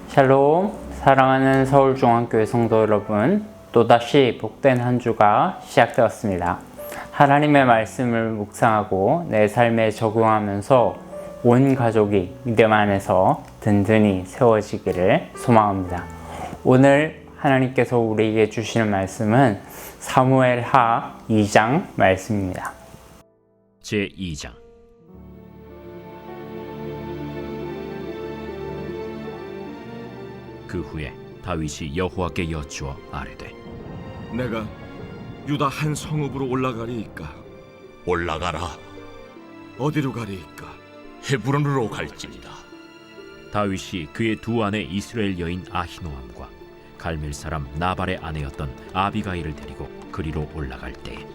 샬롬, 사랑하는 서울중앙교회 성도 여러분, 또다시 복된 한 주가 시작되었습니다. 하나님의 말씀을 묵상하고 내 삶에 적용하면서 온 가족이 믿음 안에서 든든히 세워지기를 소망합니다. 오늘 하나님께서 우리에게 주시는 말씀은 사무엘하 2장 말씀입니다. 제2장. 그 후에 다윗이 여호와께 여쭈어 아뢰되, 내가 유다 한 성읍으로 올라가리이까? 올라가라. 어디로 가리이까? 헤브론으로 갈지니라. 다윗이 그의 두 아내 이스라엘 여인 아히노암과 갈멜 사람 나발의 아내였던 아비가일을 데리고 그리로 올라갈 때에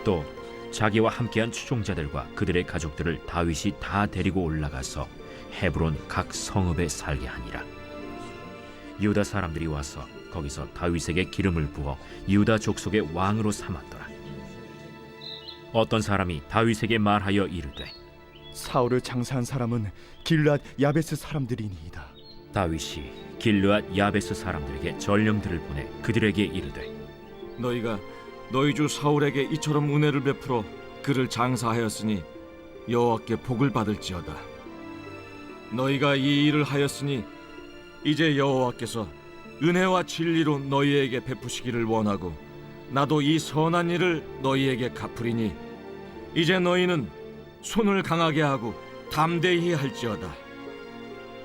또 자기와 함께한 추종자들과 그들의 가족들을 다윗이 다 데리고 올라가서 헤브론 각 성읍에 살게 하니라. 유다 사람들이 와서 거기서 다윗에게 기름을 부어 유다 족속의 왕으로 삼았더라. 어떤 사람이 다윗에게 말하여 이르되, 사울을 장사한 사람은 길르앗 야베스 사람들이니이다. 다윗이 길르앗 야베스 사람들에게 전령들을 보내 그들에게 이르되, 너희가 너희 주 사울에게 이처럼 은혜를 베풀어 그를 장사하였으니 여호와께 복을 받을지어다. 너희가 이 일을 하였으니 이제 여호와께서 은혜와 진리로 너희에게 베푸시기를 원하고 나도 이 선한 일을 너희에게 갚으리니 이제 너희는 손을 강하게 하고 담대히 할지어다.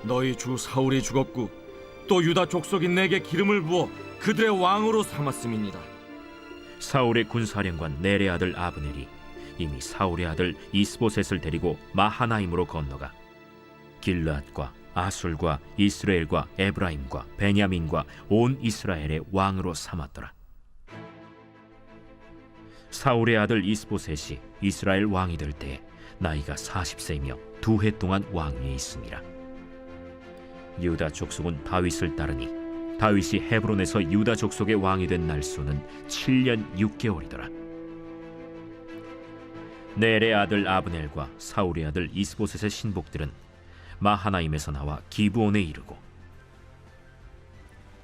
너희 주 사울이 죽었고 또 유다 족속이 내게 기름을 부어 그들의 왕으로 삼았음이니라. 사울의 군사령관 넬의 아들 아브넬이 이미 사울의 아들 이스보셋을 데리고 마하나임으로 건너가 길르앗과 아술과 이스라엘과 에브라임과 베냐민과 온 이스라엘의 왕으로 삼았더라. 사울의 아들 이스보셋이 이스라엘 왕이 될 때에 나이가 40세이며 2해 동안 왕위에 있음이라. 유다 족속은 다윗을 따르니 다윗이 헤브론에서 유다 족속의 왕이 된 날수는 7년 6개월이더라. 넬의 아들 아브넬과 사울의 아들 이스보셋의 신복들은 마하나임에서 나와 기브온에 이르고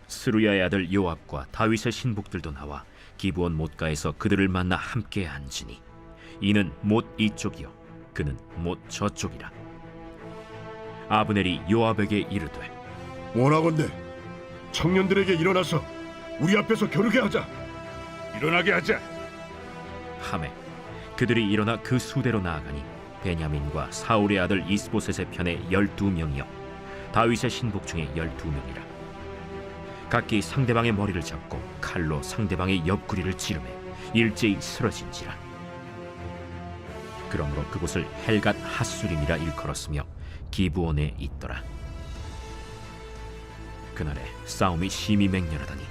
스루야의 아들 요압과 다윗의 신복들도 나와 기브온 못가에서 그들을 만나 함께 앉으니 이는 못 이쪽이요 그는 못 저쪽이라. 아브넬이 요압에게 이르되, 원하건대 청년들에게 일어나서 우리 앞에서 겨루게 하자. 일어나게 하자. 하매 그들이 일어나 그 수대로 나아가니 베냐민과 사울의 아들 이스보셋의 편에 12명이요 다윗의 신복 중에 12명이라. 각기 상대방의 머리를 잡고 칼로 상대방의 옆구리를 찌르매 일제히 쓰러진지라. 그러므로 그곳을 헬갓 핫수림이라 일컬었으며 기브온에 있더라. 그날에 싸움이 심히 맹렬하더니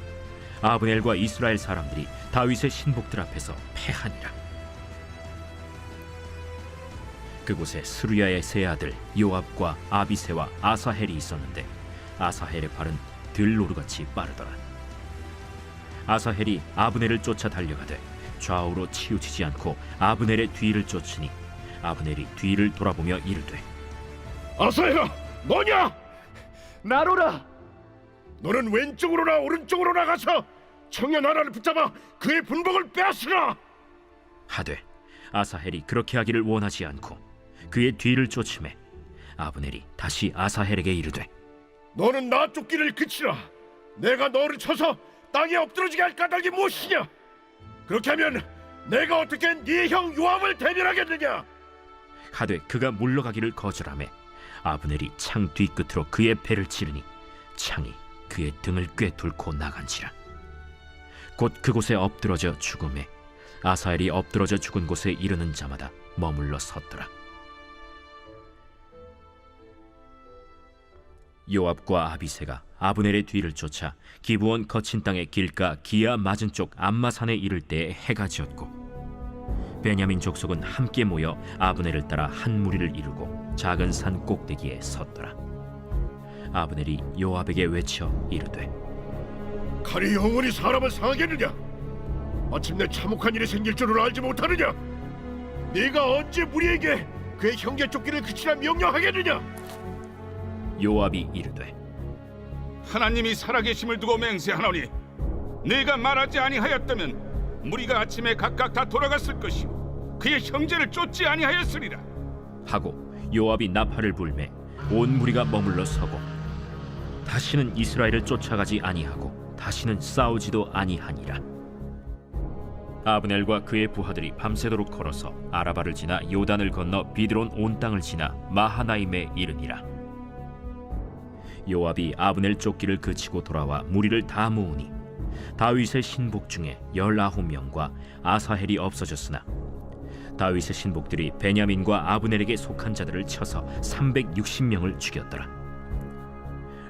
아브넬과 이스라엘 사람들이 다윗의 신복들 앞에서 패하니라. 그곳에 스루야의 세 아들 요압과 아비새와 아사헬이 있었는데 아사헬의 발은 들노루같이 빠르더라. 아사헬이 아브넬을 쫓아 달려가되 좌우로 치우치지 않고 아브넬의 뒤를 쫓으니 아브넬이 뒤를 돌아보며 이르되, 아사야, 너냐? 나로라. 너는 왼쪽으로나 오른쪽으로 나가서 청년 하나를 붙잡아 그의 분복을 빼앗으라. 하되 아사헬이 그렇게 하기를 원하지 않고 그의 뒤를 쫓음에 아브넬이 다시 아사헬에게 이르되, 너는 나 쫓기를 그치라. 내가 너를 쳐서 땅에 엎드러지게 할 까닭이 무엇이냐? 그렇게 하면 내가 어떻게 네 형 요압을 대변하겠느냐? 하되 그가 물러가기를 거절하매 아브넬이 창 뒤끝으로 그의 배를 찌르니 창이 그의 등을 꿰뚫고 나간지라. 곧 그곳에 엎드러져 죽음에 아사헬이 엎드러져 죽은 곳에 이르는 자마다 머물러 섰더라. 요압과 아비새가 아브넬의 뒤를 쫓아 기브온 거친 땅의 길가 기아 맞은 쪽 암마산에 이를 때에 해가 지었고 베냐민 족속은 함께 모여 아브넬을 따라 한 무리를 이루고 작은 산 꼭대기에 섰더라. 아브넬이 요압에게 외쳐 이르되, 칼이 영원히 사람을 상하겠느냐? 마침내 참혹한 일이 생길 줄을 알지 못하느냐? 네가 언제 우리에게 그의 형제 쫓기를 그치라 명령하겠느냐? 요압이 이르되 하나님이 살아계심을 두고 맹세하노니 내가 말하지 아니하였다면 무리가 아침에 각각 다 돌아갔을 것이요 그의 형제를 쫓지 아니하였으리라. 하고 요압이 나팔을 불매 온 무리가 머물러 서고 다시는 이스라엘을 쫓아가지 아니하고 다시는 싸우지도 아니하니라. 아브넬과 그의 부하들이 밤새도록 걸어서 아라바를 지나 요단을 건너 비드론 온 땅을 지나 마하나임에 이르니라. 요압이 아브넬 쫓기를 그치고 돌아와 무리를 다 모으니 다윗의 신복 중에 19명과 아사헬이 없어졌으나 다윗의 신복들이 베냐민과 아브넬에게 속한 자들을 쳐서 360명을 죽였더라.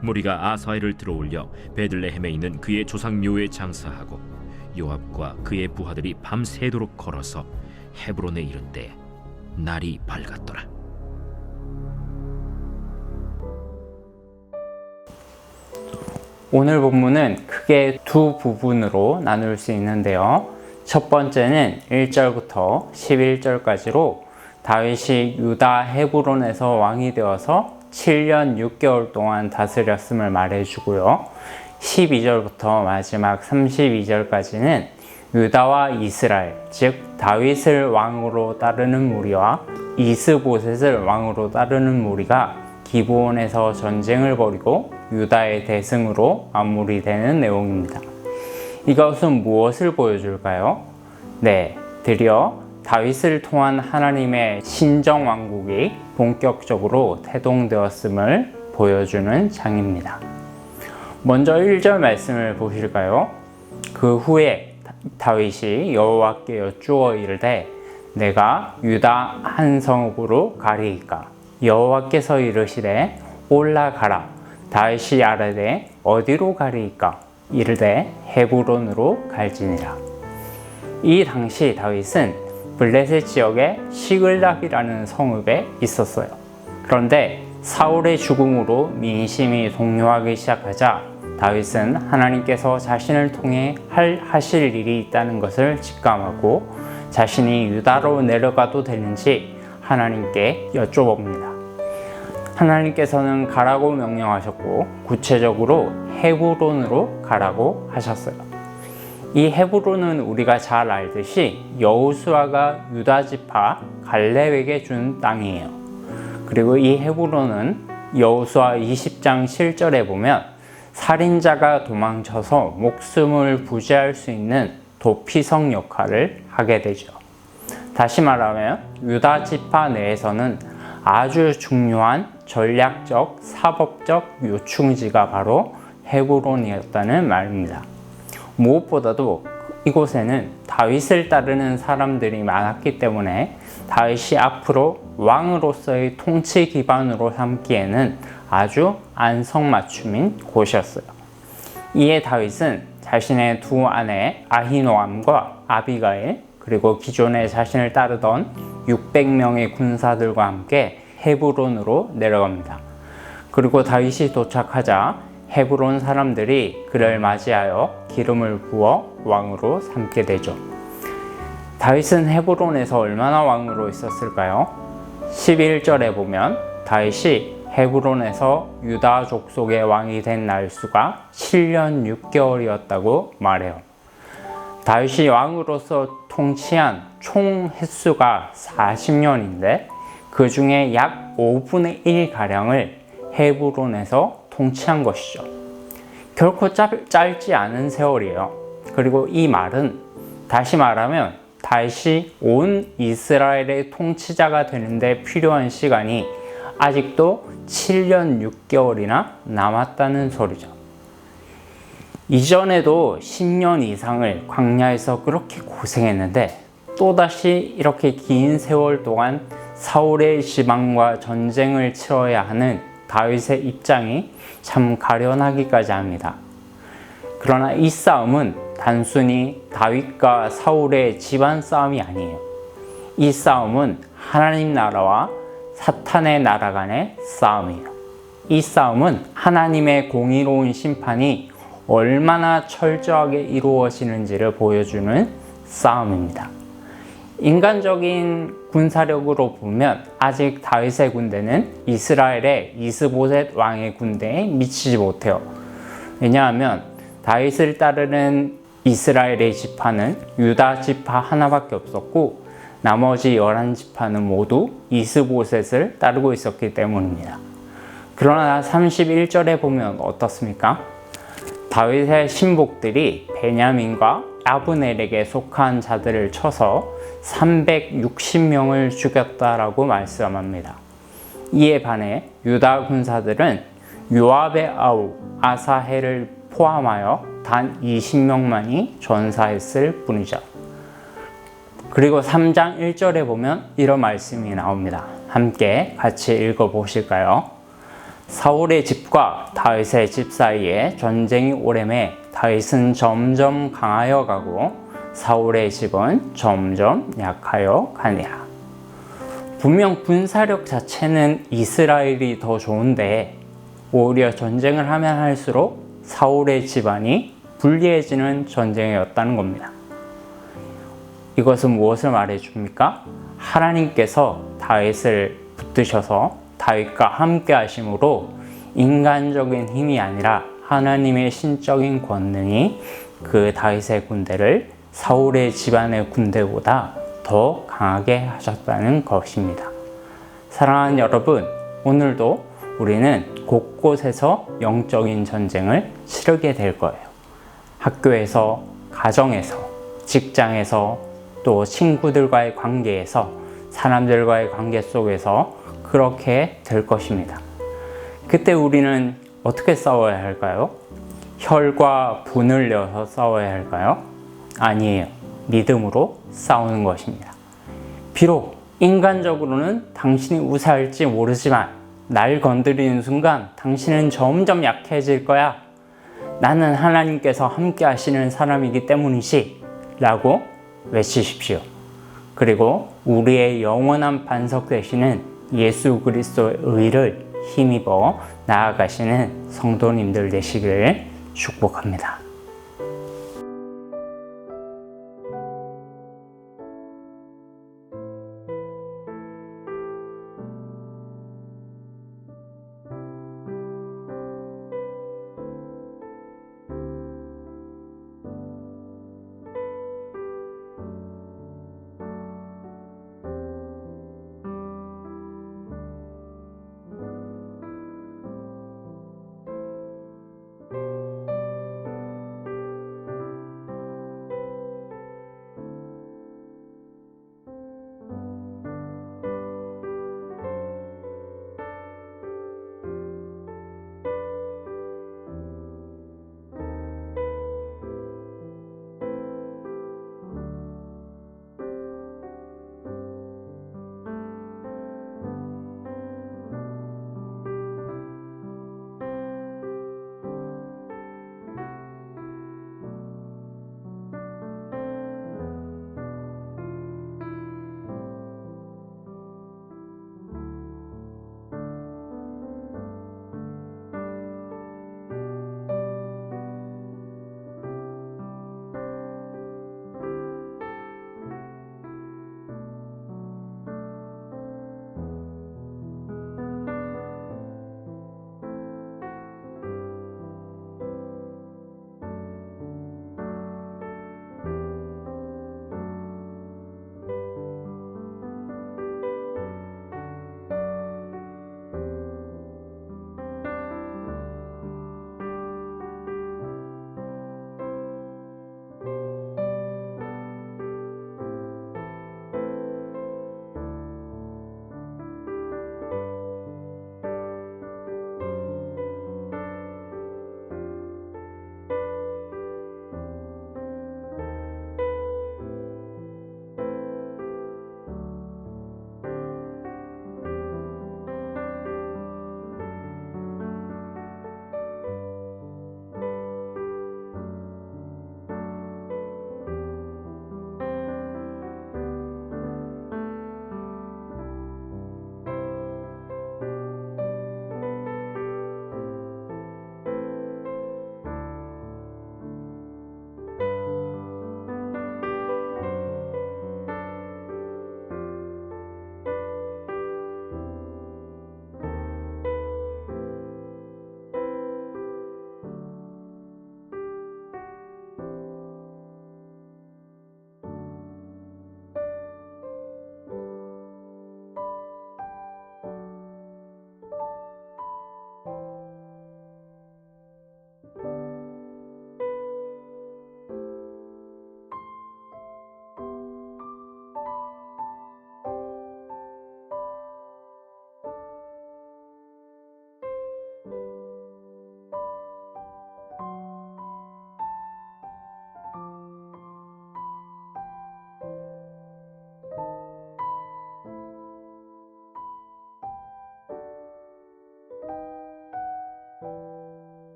무리가 아사헬을 들어올려 베들레헴에 있는 그의 조상 묘에 장사하고 요압과 그의 부하들이 밤새도록 걸어서 헤브론에 이른 때에 날이 밝았더라. 오늘 본문은 크게 두 부분으로 나눌 수 있는데요. 첫 번째는 1절부터 11절까지로 다윗이 유다 헤브론에서 왕이 되어서 7년 6개월 동안 다스렸음을 말해주고요. 12절부터 마지막 32절까지는 유다와 이스라엘, 즉 다윗을 왕으로 따르는 무리와 이스보셋을 왕으로 따르는 무리가 기브온에서 전쟁을 벌이고 유다의 대승으로 마무리되는 내용입니다. 이것은 무엇을 보여줄까요? 네, 드디어 다윗을 통한 하나님의 신정 왕국이 본격적으로 태동되었음을 보여주는 장입니다. 먼저 1절 말씀을 보실까요? 그 후에 다윗이 여호와께 여쭈어 이르되 내가 유다 한 성읍으로 가리이까? 여호와께서 이르시되 올라가라. 다윗이 아뢰되 어디로 가리이까? 이르되 헤브론으로 갈지니라. 이 당시 다윗은 블레셋 지역의 시글락이라는 성읍에 있었어요. 그런데 사울의 죽음으로 민심이 동요하기 시작하자 다윗은 하나님께서 자신을 통해 하실 일이 있다는 것을 직감하고 자신이 유다로 내려가도 되는지 하나님께 여쭤봅니다. 하나님께서는 가라고 명령하셨고 구체적으로 헤브론으로 가라고 하셨어요. 이 헤브론은 우리가 잘 알듯이 여호수아가 유다 지파 갈렙에게 준 땅이에요. 그리고 이 헤브론은 여호수아 20장 7절에 보면 살인자가 도망쳐서 목숨을 부지할 수 있는 도피성 역할을 하게 되죠. 다시 말하면 유다 지파 내에서는 아주 중요한 전략적, 사법적 요충지가 바로 헤브론이었다는 말입니다. 무엇보다도 이곳에는 다윗을 따르는 사람들이 많았기 때문에 다윗이 앞으로 왕으로서의 통치 기반으로 삼기에는 아주 안성맞춤인 곳이었어요. 이에 다윗은 자신의 두 아내 아히노암과 아비가일 그리고 기존에 자신을 따르던 600명의 군사들과 함께 헤브론으로 내려갑니다. 그리고 다윗이 도착하자 헤브론 사람들이 그를 맞이하여 기름을 부어 왕으로 삼게 되죠. 다윗은 헤브론에서 얼마나 왕으로 있었을까요? 11절에 보면 다윗이 헤브론에서 유다 족속의 왕이 된 날수가 7년 6개월이었다고 말해요. 다윗이 왕으로서 통치한 총 횟수가 40년인데 그 중에 약 5분의 1가량을 헤브론에서 통치한 것이죠. 결코 짧지 않은 세월이에요. 그리고 이 말은 다시 말하면 다윗이 온 이스라엘의 통치자가 되는데 필요한 시간이 아직도 7년 6개월이나 남았다는 소리죠. 이전에도 10년 이상을 광야에서 그렇게 고생했는데 또다시 이렇게 긴 세월 동안 사울의 지방과 전쟁을 치러야 하는 다윗의 입장이 참 가련하기까지 합니다. 그러나 이 싸움은 단순히 다윗과 사울의 집안 싸움이 아니에요. 이 싸움은 하나님 나라와 사탄의 나라 간의 싸움이에요. 이 싸움은 하나님의 공의로운 심판이 얼마나 철저하게 이루어지는지를 보여주는 싸움입니다. 인간적인 군사력으로 보면 아직 다윗의 군대는 이스라엘의 이스보셋 왕의 군대에 미치지 못해요. 왜냐하면 다윗을 따르는 이스라엘의 지파는 유다 지파 하나밖에 없었고 나머지 11지파는 모두 이스보셋을 따르고 있었기 때문입니다. 그러나 31절에 보면 어떻습니까? 다윗의 신복들이 베냐민과 아브넬에게 속한 자들을 쳐서 360명을 죽였다라고 말씀합니다. 이에 반해 유다 군사들은 요압의 아우 아사헬을 포함하여 단 20명만이 전사했을 뿐이죠. 그리고 3장 1절에 보면 이런 말씀이 나옵니다. 함께 같이 읽어보실까요? 사울의 집과 다윗의 집 사이에 전쟁이 오래매 다윗은 점점 강하여 가고 사울의 집은 점점 약하여 가니라. 분명 군사력 자체는 이스라엘이 더 좋은데 오히려 전쟁을 하면 할수록 사울의 집안이 불리해지는 전쟁이었다는 겁니다. 이것은 무엇을 말해줍니까? 하나님께서 다윗을 붙드셔서 다윗과 함께 하심으로 인간적인 힘이 아니라 하나님의 신적인 권능이 그 다윗의 군대를 사울의 집안의 군대보다 더 강하게 하셨다는 것입니다. 사랑하는 여러분, 오늘도 우리는 곳곳에서 영적인 전쟁을 치르게 될 거예요. 학교에서, 가정에서, 직장에서, 또 친구들과의 관계에서, 사람들과의 관계 속에서 그렇게 될 것입니다. 그때 우리는 어떻게 싸워야 할까요? 혈과 분을 내어서 싸워야 할까요? 아니에요. 믿음으로 싸우는 것입니다. 비록 인간적으로는 당신이 우세할지 모르지만 날 건드리는 순간 당신은 점점 약해질 거야. 나는 하나님께서 함께 하시는 사람이기 때문이지 라고 외치십시오. 그리고 우리의 영원한 반석 되시는 예수 그리스도의 의를 힘입어 나아가시는 성도님들 되시길 축복합니다.